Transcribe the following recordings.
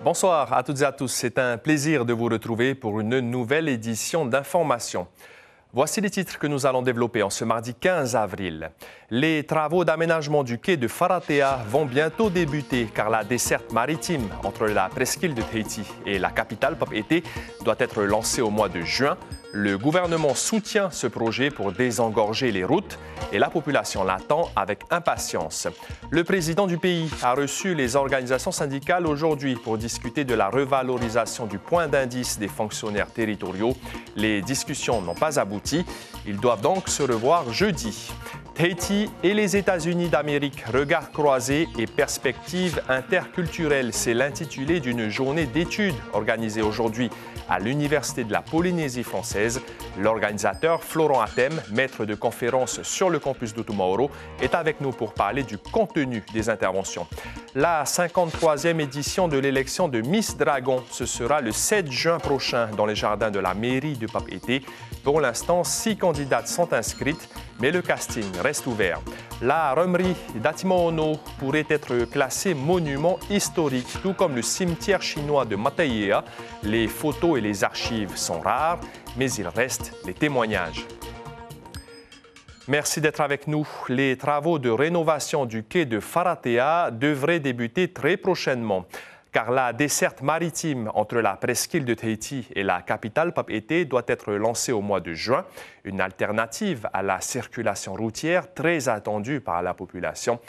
Bonsoir à toutes et à tous. C'est un plaisir de vous retrouver pour une nouvelle édition d'Information. Voici les titres que nous allons développer en ce mardi 15 avril. Les travaux d'aménagement du quai de Faratea vont bientôt débuter car la desserte maritime entre la presqu'île de Tahiti et la capitale Papeete doit être lancée au mois de juin. Le gouvernement soutient ce projet pour désengorger les routes et la population l'attend avec impatience. Le président du pays a reçu les organisations syndicales aujourd'hui pour discuter de la revalorisation du point d'indice des fonctionnaires territoriaux. Les discussions n'ont pas abouti. Ils doivent donc se revoir jeudi. Tahiti et les États-Unis d'Amérique, regards croisés et perspectives interculturelles, c'est l'intitulé d'une journée d'études organisée aujourd'hui à l'Université de la Polynésie française. L'organisateur Florent Atem, maître de conférence sur le campus d'Otumaoro, est avec nous pour parler du contenu des interventions. La 53e édition de l'élection de Miss Dragon, ce sera le 7 juin prochain dans les jardins de la mairie de Papeete. Pour l'instant, 6 candidates sont inscrites, mais le casting reste ouvert. La remerie d'Atimono pourrait être classée monument historique, tout comme le cimetière chinois de Mataiea. Les photos et les archives sont rares, mais il reste les témoignages. Merci d'être avec nous. Les travaux de rénovation du quai de Faratea devraient débuter très prochainement, car la desserte maritime entre la presqu'île de Tahiti et la capitale Papeete doit être lancée au mois de juin, une alternative à la circulation routière très attendue par la population.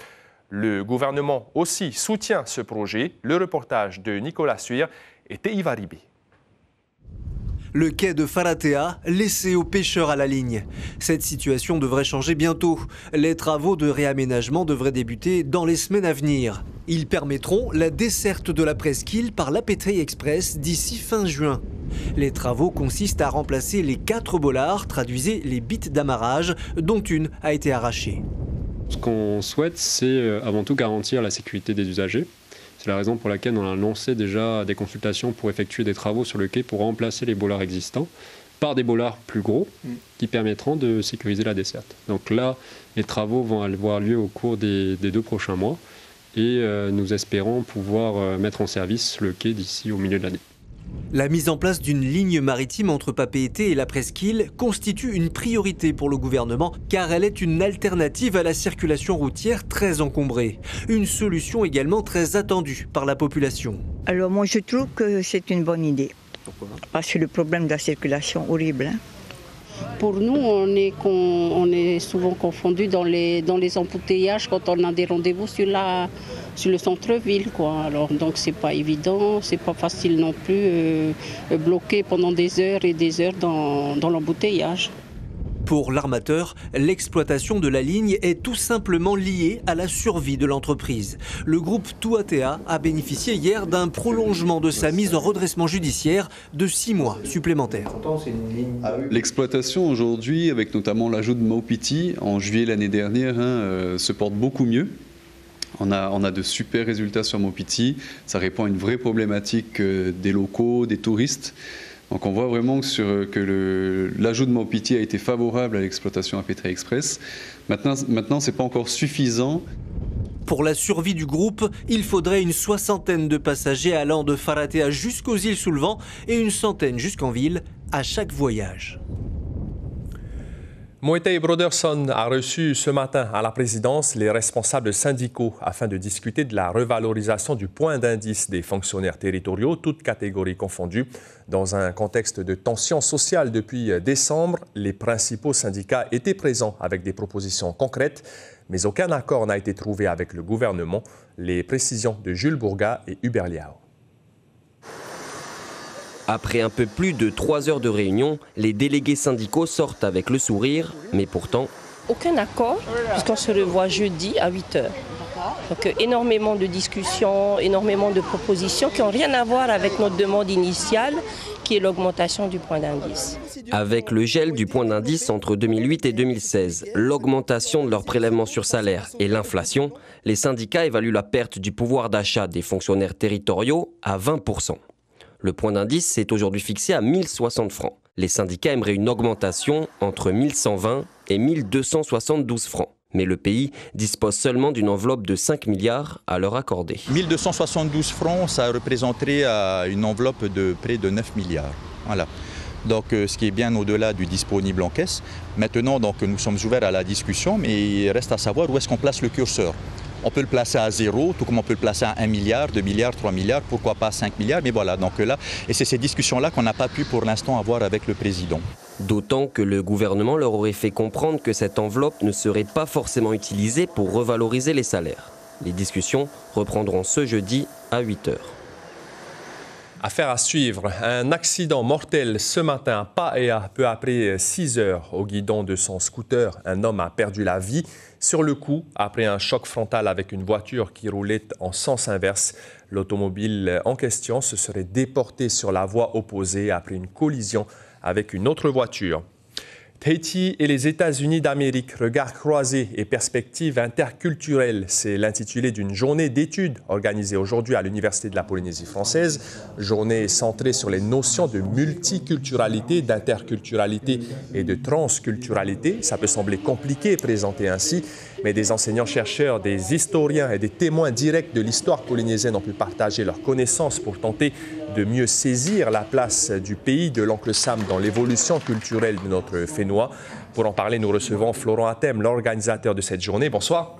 Le gouvernement aussi soutient ce projet. Le reportage de Nicolas Suir et Teiva Ribé. Le quai de Faratea, laissé aux pêcheurs à la ligne. Cette situation devrait changer bientôt. Les travaux de réaménagement devraient débuter dans les semaines à venir. Ils permettront la desserte de la presqu'île par l'Apetei Express d'ici fin juin. Les travaux consistent à remplacer les 4 bollards, traduisez les bites d'amarrage, dont une a été arrachée. Ce qu'on souhaite, c'est avant tout garantir la sécurité des usagers. C'est la raison pour laquelle on a lancé déjà des consultations pour effectuer des travaux sur le quai pour remplacer les bollards existants par des bollards plus gros qui permettront de sécuriser la desserte. Donc là, les travaux vont avoir lieu au cours des 2 prochains mois et nous espérons pouvoir mettre en service le quai d'ici au milieu de l'année. La mise en place d'une ligne maritime entre Papeete et la presqu'île constitue une priorité pour le gouvernement car elle est une alternative à la circulation routière très encombrée. Une solution également très attendue par la population. Alors moi je trouve que c'est une bonne idée. Pourquoi ? Parce que le problème de la circulation horrible. Pour nous, on est souvent confondus dans les embouteillages quand on a des rendez-vous sur le centre-ville, quoi. Alors donc c'est pas évident, c'est pas facile non plus bloquer pendant des heures et des heures dans l'embouteillage. Pour l'armateur, l'exploitation de la ligne est tout simplement liée à la survie de l'entreprise. Le groupe Tuatea a bénéficié hier d'un prolongement de sa mise en redressement judiciaire de 6 mois supplémentaires. L'exploitation aujourd'hui, avec notamment l'ajout de Maupiti en juillet l'année dernière, se porte beaucoup mieux. On a de super résultats sur Maupiti. Ça répond à une vraie problématique des locaux, des touristes. Donc on voit vraiment que l'ajout de Maupiti a été favorable à l'exploitation Apetei Express. Maintenant ce n'est pas encore suffisant. Pour la survie du groupe, il faudrait une 60aine de passagers allant de Faratea jusqu'aux îles sous le vent et une centaine jusqu'en ville à chaque voyage. Moetai Broderson a reçu ce matin à la présidence les responsables syndicaux afin de discuter de la revalorisation du point d'indice des fonctionnaires territoriaux, toutes catégories confondues. Dans un contexte de tension sociale depuis décembre, les principaux syndicats étaient présents avec des propositions concrètes, mais aucun accord n'a été trouvé avec le gouvernement. Les précisions de Jules Bourga et Hubert Liao. Après un peu plus de 3 heures de réunion, les délégués syndicaux sortent avec le sourire, mais pourtant... Aucun accord, puisqu'on se revoit jeudi à 8 heures. Donc énormément de discussions, énormément de propositions qui n'ont rien à voir avec notre demande initiale, qui est l'augmentation du point d'indice. Avec le gel du point d'indice entre 2008 et 2016, l'augmentation de leur prélèvement sur salaire et l'inflation, les syndicats évaluent la perte du pouvoir d'achat des fonctionnaires territoriaux à 20%. Le point d'indice est aujourd'hui fixé à 1060 francs. Les syndicats aimeraient une augmentation entre 1120 et 1272 francs. Mais le pays dispose seulement d'une enveloppe de 5 milliards à leur accorder. 1272 francs, ça représenterait une enveloppe de près de 9 milliards. Voilà. Donc, ce qui est bien au-delà du disponible en caisse. Maintenant, donc, nous sommes ouverts à la discussion, mais il reste à savoir où est-ce qu'on place le curseur. On peut le placer à 0, tout comme on peut le placer à 1 milliard, 2 milliards, 3 milliards, pourquoi pas 5 milliards, mais voilà, donc là, et c'est ces discussions-là qu'on n'a pas pu pour l'instant avoir avec le président. D'autant que le gouvernement leur aurait fait comprendre que cette enveloppe ne serait pas forcément utilisée pour revaloriser les salaires. Les discussions reprendront ce jeudi à 8h. Affaire à suivre. Un accident mortel ce matin à Paea, peu après 6 heures au guidon de son scooter. Un homme a perdu la vie sur le coup après un choc frontal avec une voiture qui roulait en sens inverse. L'automobile en question se serait déporté sur la voie opposée après une collision avec une autre voiture. Tahiti et les États-Unis d'Amérique, regards croisés et perspectives interculturelles. C'est l'intitulé d'une journée d'études organisée aujourd'hui à l'Université de la Polynésie française. Journée centrée sur les notions de multiculturalité, d'interculturalité et de transculturalité. Ça peut sembler compliqué présenté ainsi, mais des enseignants-chercheurs, des historiens et des témoins directs de l'histoire polynésienne ont pu partager leurs connaissances pour tenter de mieux saisir la place du pays de l'oncle Sam dans l'évolution culturelle de notre Fénois. Pour en parler, nous recevons Florent Atem, l'organisateur de cette journée. Bonsoir.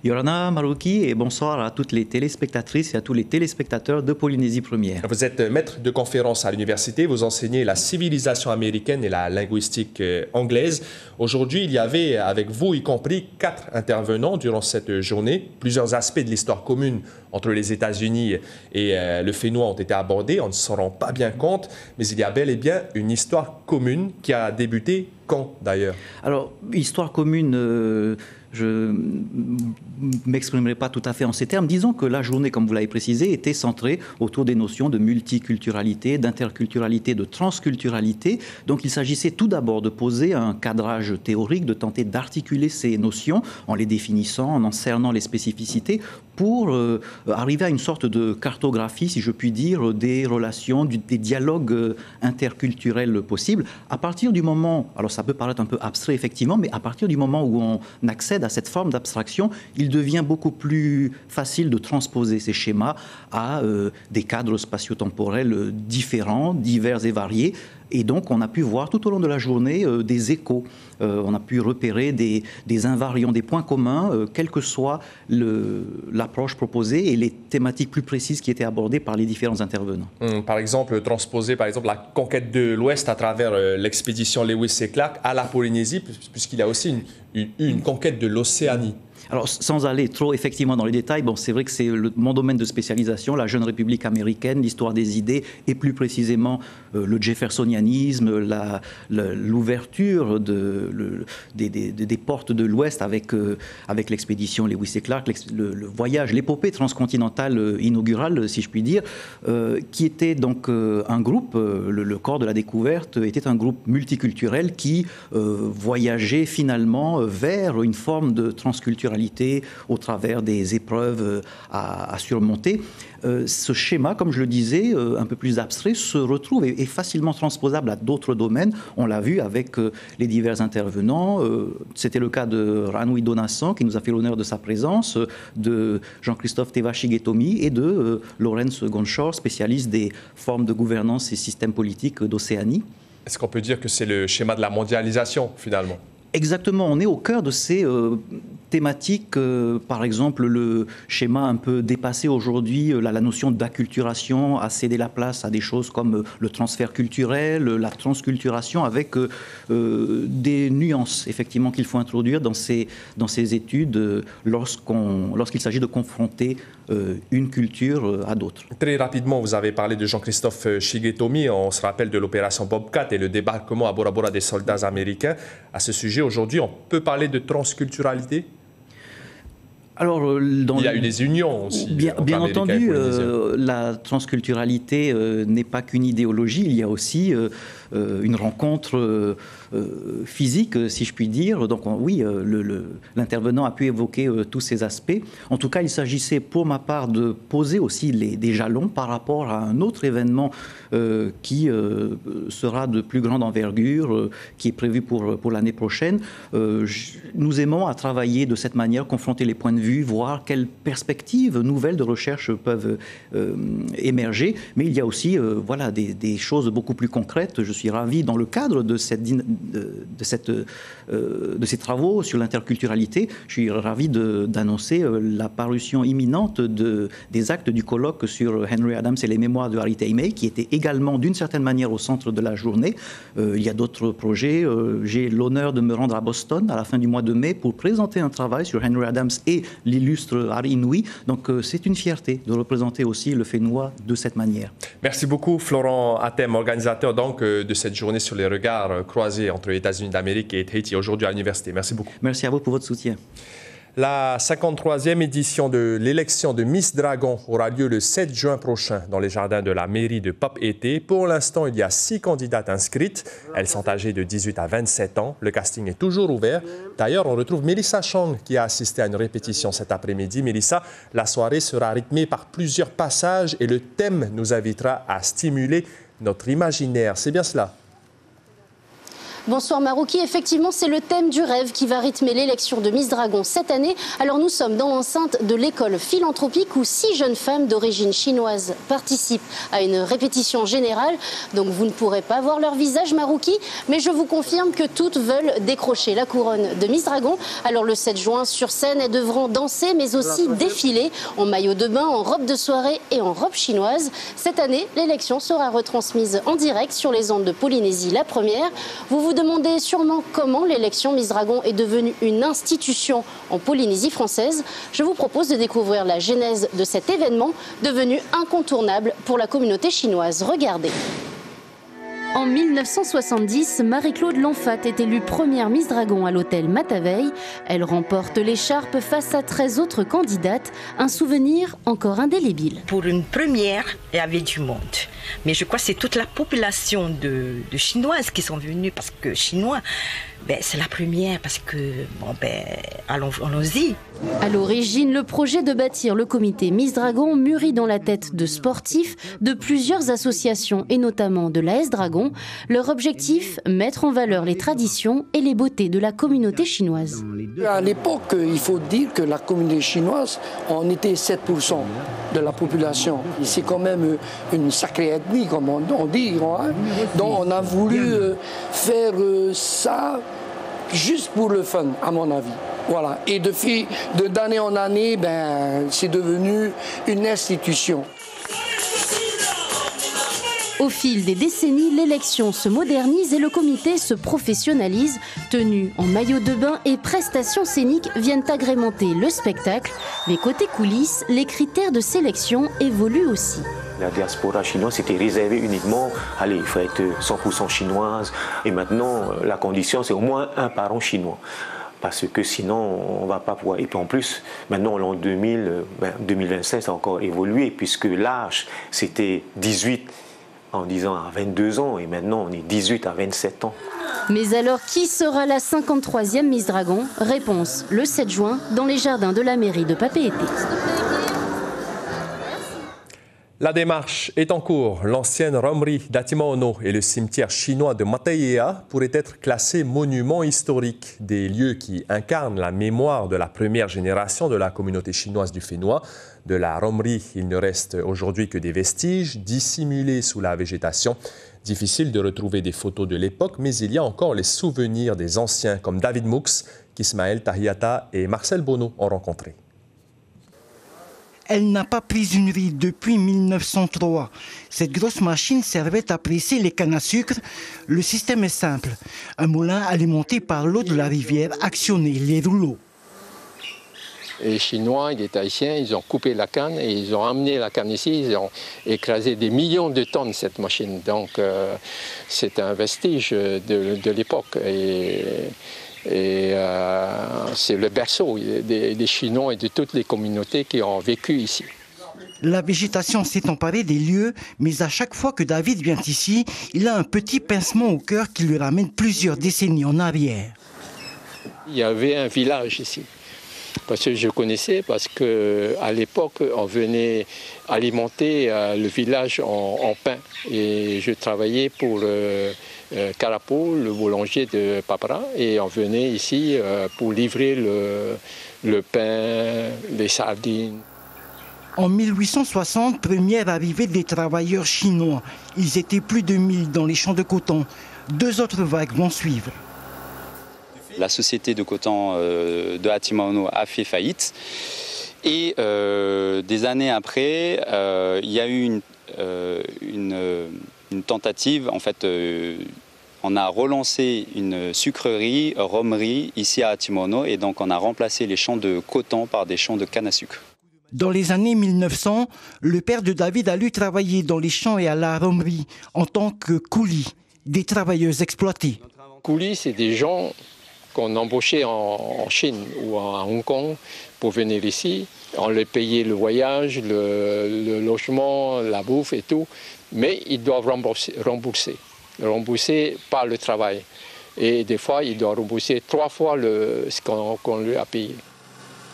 Yorana Marouki et bonsoir à toutes les téléspectatrices et à tous les téléspectateurs de Polynésie Première. Vous êtes maître de conférence à l'université, vous enseignez la civilisation américaine et la linguistique anglaise. Aujourd'hui, il y avait avec vous, y compris 4 intervenants durant cette journée. Plusieurs aspects de l'histoire commune entre les États-Unis et le Fénois ont été abordés. On ne s'en rend pas bien compte, mais il y a bel et bien une histoire commune qui a débuté quand d'ailleurs? Alors, histoire commune, je ne m'exprimerai pas tout à fait en ces termes. Disons que la journée, comme vous l'avez précisé, était centrée autour des notions de multiculturalité, d'interculturalité, de transculturalité. Donc il s'agissait tout d'abord de poser un cadrage théorique, de tenter d'articuler ces notions en les définissant, en cernant les spécificités pour arriver à une sorte de cartographie, si je puis dire, des relations, des dialogues interculturels possibles. À partir du moment, alors ça peut paraître un peu abstrait effectivement, mais à partir du moment où on accède à cette forme d'abstraction, il devient beaucoup plus facile de transposer ces schémas à des cadres spatio-temporels différents, divers et variés. Et donc, on a pu voir tout au long de la journée des échos. On a pu repérer des invariants, des points communs, quelle que soit l'approche proposée et les thématiques plus précises qui étaient abordées par les différents intervenants. Par exemple, transposer la conquête de l'Ouest à travers l'expédition Lewis et Clark à la Polynésie, puisqu'il y a aussi une conquête de l'Océanie. Alors, sans aller trop effectivement dans les détails, bon, c'est vrai que c'est mon domaine de spécialisation, la jeune République américaine, l'histoire des idées, et plus précisément le jeffersonianisme, l'ouverture des portes de l'Ouest avec l'expédition Lewis et Clark, le voyage, l'épopée transcontinentale inaugurale, si je puis dire, qui était donc un groupe, le corps de la découverte était un groupe multiculturel qui voyageait finalement vers une forme de transculturalité au travers des épreuves à surmonter. Ce schéma, comme je le disais, un peu plus abstrait, se retrouve et est facilement transposable à d'autres domaines. On l'a vu avec les divers intervenants. C'était le cas de Ranui Donassan, qui nous a fait l'honneur de sa présence, de Jean-Christophe Teva-Shigetomi et de Lawrence Gonshore, spécialiste des formes de gouvernance et systèmes politiques d'Océanie. Est-ce qu'on peut dire que c'est le schéma de la mondialisation, finalement ? Exactement, on est au cœur de ces thématiques, par exemple le schéma un peu dépassé aujourd'hui, la notion d'acculturation a cédé la place à des choses comme le transfert culturel, la transculturation, avec des nuances effectivement qu'il faut introduire dans ces études lorsqu'il s'agit de confronter une culture à d'autres. Très rapidement, vous avez parlé de Jean-Christophe Shigetomi, on se rappelle de l'opération Bobcat et le débarquement à Bora Bora des soldats américains. À ce sujet, aujourd'hui, on peut parler de transculturalité ? Alors, il y a eu des unions aussi. Bien entendu, la transculturalité n'est pas qu'une idéologie, il y a aussi une rencontre physique, si je puis dire. Donc oui, l'intervenant a pu évoquer tous ces aspects. En tout cas, il s'agissait pour ma part de poser aussi des jalons par rapport à un autre événement qui sera de plus grande envergure, qui est prévu pour l'année prochaine. Nous aimons à travailler de cette manière, confronter les points de vue, voir quelles perspectives nouvelles de recherche peuvent émerger. Mais il y a aussi voilà, des choses beaucoup plus concrètes. Je suis ravi, dans le cadre de ces travaux sur l'interculturalité, je suis ravi d'annoncer la parution imminente des actes du colloque sur Henry Adams et les mémoires de Harry Taymay, qui était également d'une certaine manière au centre de la journée. Il y a d'autres projets. J'ai l'honneur de me rendre à Boston à la fin du mois de mai pour présenter un travail sur Henry Adams et l'illustre Harry Inouye. Donc c'est une fierté de représenter aussi le Fénois de cette manière. Merci beaucoup Florent Atem, organisateur donc de cette journée sur les regards croisés entre les États-Unis d'Amérique et Tahiti aujourd'hui à l'université. Merci beaucoup. Merci à vous pour votre soutien. La 53e édition de l'élection de Miss Dragon aura lieu le 7 juin prochain dans les jardins de la mairie de Papeete. Pour l'instant, il y a 6 candidates inscrites. Elles sont âgées de 18 à 27 ans. Le casting est toujours ouvert. D'ailleurs, on retrouve Mélissa Chang qui a assisté à une répétition cet après-midi. Mélissa, la soirée sera rythmée par plusieurs passages et le thème nous invitera à stimuler notre imaginaire. C'est bien cela? Bonsoir Marouki, effectivement c'est le thème du rêve qui va rythmer l'élection de Miss Dragon cette année. Alors nous sommes dans l'enceinte de l'école philanthropique où 6 jeunes femmes d'origine chinoise participent à une répétition générale. Donc vous ne pourrez pas voir leur visage Marouki, mais je vous confirme que toutes veulent décrocher la couronne de Miss Dragon. Alors le 7 juin sur scène, elles devront danser mais aussi défiler en maillot de bain, en robe de soirée et en robe chinoise. Cette année, l'élection sera retransmise en direct sur les ondes de Polynésie la première. Vous demandez sûrement comment l'élection Miss Dragon est devenue une institution en Polynésie française. Je vous propose de découvrir la genèse de cet événement devenu incontournable pour la communauté chinoise. Regardez. En 1970, Marie-Claude Lanfat est élue première Miss Dragon à l'hôtel Mataveil. Elle remporte l'écharpe face à 13 autres candidates. Un souvenir encore indélébile. Pour une première, il y avait du monde. Mais je crois que c'est toute la population de Chinoises qui sont venues parce que Chinois, c'est la première parce que, allons-y. À l'origine, le projet de bâtir le comité Miss Dragon mûrit dans la tête de sportifs de plusieurs associations et notamment de l'AS Dragon. Leur objectif, mettre en valeur les traditions et les beautés de la communauté chinoise. À l'époque, il faut dire que la communauté chinoise, on était 7% de la population. C'est quand même une sacrée ethnie, comme on dit. Hein. Donc on a voulu faire ça juste pour le fun, à mon avis. Voilà. Et d'année en année, c'est devenu une institution. Au fil des décennies, l'élection se modernise et le comité se professionnalise. Tenues en maillot de bain et prestations scéniques viennent agrémenter le spectacle. Mais côté coulisses, les critères de sélection évoluent aussi. La diaspora chinoise était réservée uniquement, allez, il faut être 100% chinoise. Et maintenant, la condition, c'est au moins un parent chinois. Parce que sinon, on ne va pas pouvoir. Et puis en plus, maintenant, l'an 2025, ça a encore évolué, puisque l'âge, c'était 18 en disant à 22 ans, et maintenant, on est 18 à 27 ans. Mais alors, qui sera la 53e Miss Dragon? Réponse, le 7 juin, dans les jardins de la mairie de Papeete. La démarche est en cours. L'ancienne romerie d'Atimaono et le cimetière chinois de Mataiea pourraient être classés monuments historiques, des lieux qui incarnent la mémoire de la première génération de la communauté chinoise du Fénois. De la romerie, il ne reste aujourd'hui que des vestiges dissimulés sous la végétation. Difficile de retrouver des photos de l'époque, mais il y a encore les souvenirs des anciens comme David Moux, qu'Ismaël Tahiata et Marcel Bono ont rencontrés. Elle n'a pas pris une ride depuis 1903. Cette grosse machine servait à presser les cannes à sucre. Le système est simple. Un moulin alimenté par l'eau de la rivière actionnait les rouleaux. Les Chinois et les Tahitiens, ils ont coupé la canne et ils ont amené la canne ici. Ils ont écrasé des millions de tonnes cette machine. Donc c'est un vestige de l'époque. Et c'est le berceau des Chinois et de toutes les communautés qui ont vécu ici. La végétation s'est emparée des lieux, mais à chaque fois que David vient ici, il a un petit pincement au cœur qui le ramène plusieurs décennies en arrière. Il y avait un village ici. Parce que je connaissais, parce qu'à l'époque, on venait alimenter le village en pain. Et je travaillais pour Carapo, le boulanger de Papara, et on venait ici pour livrer le pain, les sardines. En 1860, première arrivée des travailleurs chinois. Ils étaient plus de 1000 dans les champs de coton. 2 autres vagues vont suivre. La société de coton de Atimaono a fait faillite. Et des années après, il y a eu une tentative. En fait, on a relancé une sucrerie, romerie ici à Atimaono. Et donc, on a remplacé les champs de coton par des champs de canne à sucre. Dans les années 1900, le père de David a dû travailler dans les champs et à la romerie en tant que coulis, des travailleurs exploités. Coulis, c'est des gens qu'on embauchait en Chine ou à Hong Kong pour venir ici. On les payait le voyage, le logement, la bouffe et tout, mais ils doivent rembourser par le travail. Et des fois, ils doivent rembourser 3 fois ce qu'on lui a payé.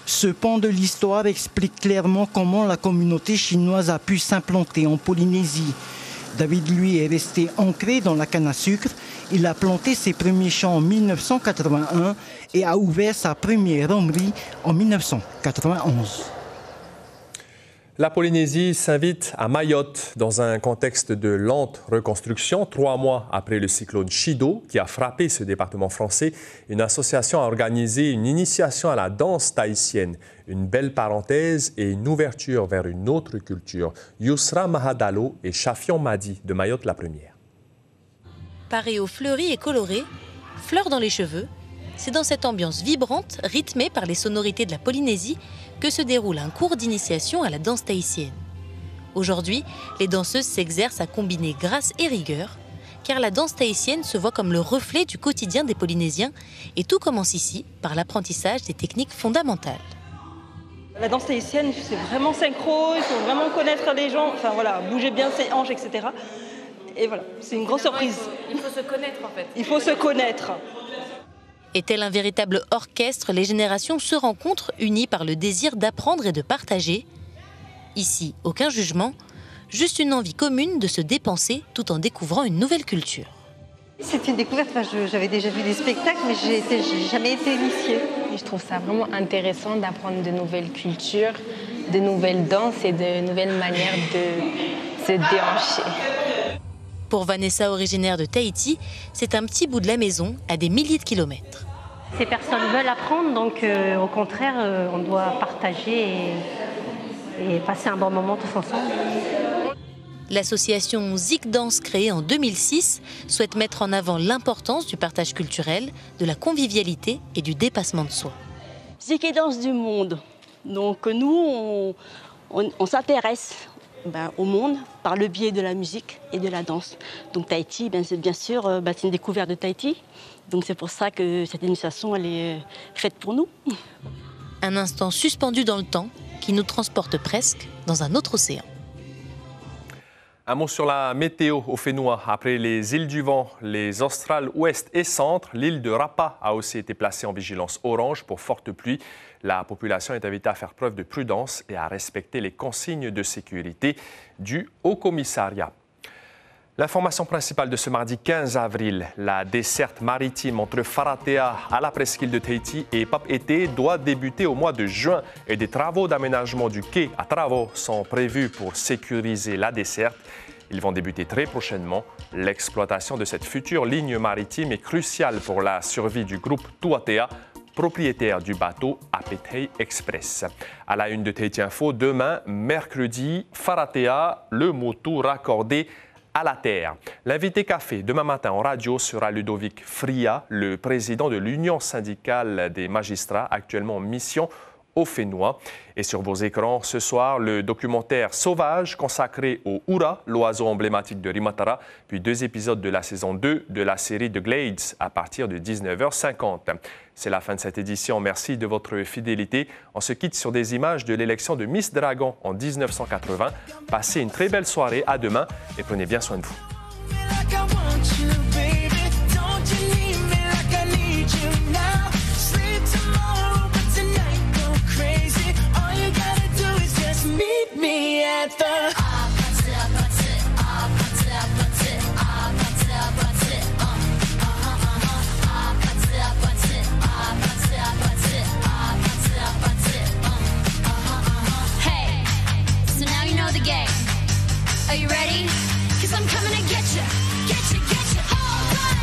Ce pan de l'histoire explique clairement comment la communauté chinoise a pu s'implanter en Polynésie. David, lui, est resté ancré dans la canne à sucre. Il a planté ses premiers champs en 1981 et a ouvert sa première romerie en 1991. La Polynésie s'invite à Mayotte dans un contexte de lente reconstruction. 3 mois après le cyclone Chido qui a frappé ce département français, une association a organisé une initiation à la danse tahitienne. Une belle parenthèse et une ouverture vers une autre culture. Yousra Mahadalo et Chafion Madi de Mayotte la première. Paréo fleuri et coloré, fleurs dans les cheveux, c'est dans cette ambiance vibrante, rythmée par les sonorités de la Polynésie, que se déroule un cours d'initiation à la danse tahitienne. Aujourd'hui, les danseuses s'exercent à combiner grâce et rigueur, car la danse tahitienne se voit comme le reflet du quotidien des Polynésiens, et tout commence ici par l'apprentissage des techniques fondamentales. La danse tahitienne, c'est vraiment synchro, il faut vraiment connaître les gens, enfin voilà, bouger bien ses hanches, etc. Et voilà, c'est une grosse surprise. Il faut se connaître en fait. Il faut se connaître. Et tel un véritable orchestre, les générations se rencontrent unies par le désir d'apprendre et de partager. Ici, aucun jugement, juste une envie commune de se dépenser tout en découvrant une nouvelle culture. C'est une découverte, j'avais déjà vu des spectacles, mais j'ai jamais été initiée. Je trouve ça vraiment intéressant d'apprendre de nouvelles cultures, de nouvelles danses et de nouvelles manières de se déhancher. Pour Vanessa, originaire de Tahiti, c'est un petit bout de la maison à des milliers de kilomètres. Ces personnes veulent apprendre, donc au contraire, on doit partager et passer un bon moment tous ensemble. L'association Zik Dance, créée en 2006, souhaite mettre en avant l'importance du partage culturel, de la convivialité et du dépassement de soi. Zik et Danse du monde. Donc nous, on s'intéresse au monde par le biais de la musique et de la danse. Donc Tahiti, c'est bien sûr c'est une découverte de Tahiti. Donc c'est pour ça que cette initiation elle est faite pour nous. Un instant suspendu dans le temps qui nous transporte presque dans un autre océan. Un mot sur la météo au Fénois. Après les îles du Vent, les Australes Ouest et Centre, l'île de Rapa a aussi été placée en vigilance orange pour fortes pluies. La population est invitée à faire preuve de prudence et à respecter les consignes de sécurité du Haut-Commissariat. L'information principale de ce mardi 15 avril, la desserte maritime entre Faratea à la presqu'île de Tahiti et Papeete doit débuter au mois de juin et des travaux d'aménagement du quai à travaux sont prévus pour sécuriser la desserte. Ils vont débuter très prochainement. L'exploitation de cette future ligne maritime est cruciale pour la survie du groupe Tuatea, propriétaire du bateau Apetei Express. À la une de Tahiti Info, demain, mercredi, Faratea, le motu raccordé à la terre. L'invité café demain matin en radio sera Ludovic Fria, le président de l'Union syndicale des magistrats actuellement en mission au Fénois. Et sur vos écrans, ce soir, le documentaire Sauvage consacré au Hura, l'oiseau emblématique de Rimatara, puis 2 épisodes de la saison 2 de la série The Glades à partir de 19h50. C'est la fin de cette édition. Merci de votre fidélité. On se quitte sur des images de l'élection de Miss Dragon en 1980. Passez une très belle soirée. À demain et prenez bien soin de vous. Are you ready? 'Cause I'm coming to get you, get you, get you. Hold on,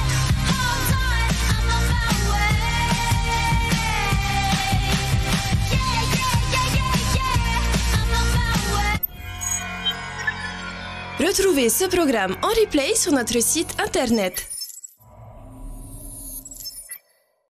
I'm on my way. Yeah, yeah, yeah, yeah, yeah, I'm on my way. Retrouvez ce programme en replay sur notre site internet.